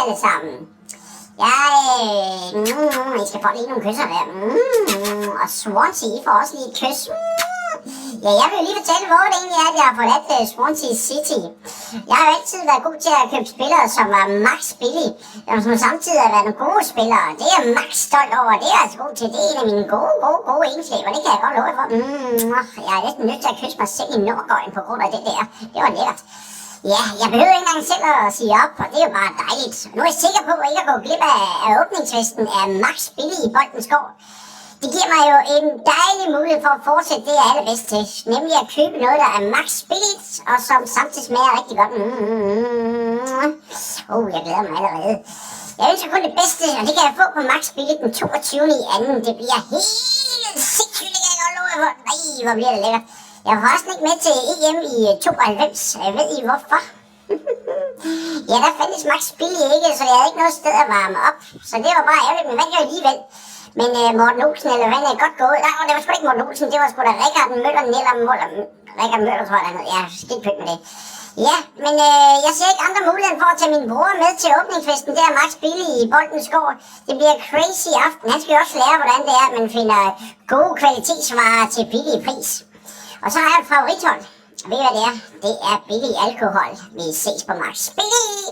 alle sammen. I skal få lige nogle kysser der. Og Swansea, I får også lige et kys. Ja, jeg vil lige fortælle, hvor det egentlig er, at jeg har forladt Swansea City. Jeg har jo altid været god til at købe spillere, som var max billige, og som samtidig har været nogle gode spillere. Det er jeg max stolt over, det er jeg altså god til. Det er en af mine gode egenskaber, det kan jeg godt love for. Jeg er næsten nødt til at kysse mig selv i nummergøjen på grund af det der. Det var lækkert. Ja, jeg behøver ikke engang selv at sige op, og det er jo bare dejligt. Nu er jeg sikker på, at ikke at gå glip af åbningsfesten af max billige i Boldens Gård. Det giver mig jo en dejlig mulighed for at fortsætte det, jeg er allerbedst til. Nemlig at købe noget, der er max billigt, og som samtidig smager rigtig godt. Jeg glæder mig allerede. Jeg ønsker kun det bedste, og det kan jeg få på max billigt den 22. i anden. Det bliver helt sindssygt, det kan jeg godt love for. Nej, hvor bliver det lækkert. Jeg var faktisk ikke med til EM i 92. Ved I hvorfor? Ja, der fandtes max billigt ikke, så jeg havde ikke noget sted at varme op. Så det var bare ærgerligt, men vandt jo alligevel. Men Morten Olsen, eller hvad er godt gået? Nej, det var sgu ikke Morten Olsen, det var sgu da Rikard Møller, Rikard Møller, tror jeg, der hed. Ja, skidt pynt med det. Ja, men jeg ser ikke andre muligheder for at tage min bror med til åbningsfesten. Det er max billigt i Boldens Gård. Det bliver crazy aften. Han skal jo også lære, hvordan det er, at man finder gode kvalitetsvarer til billig pris. Og så har jeg et favorithold. Og ved I hvad det er? Det er billig alkohol. Vi ses på max billig.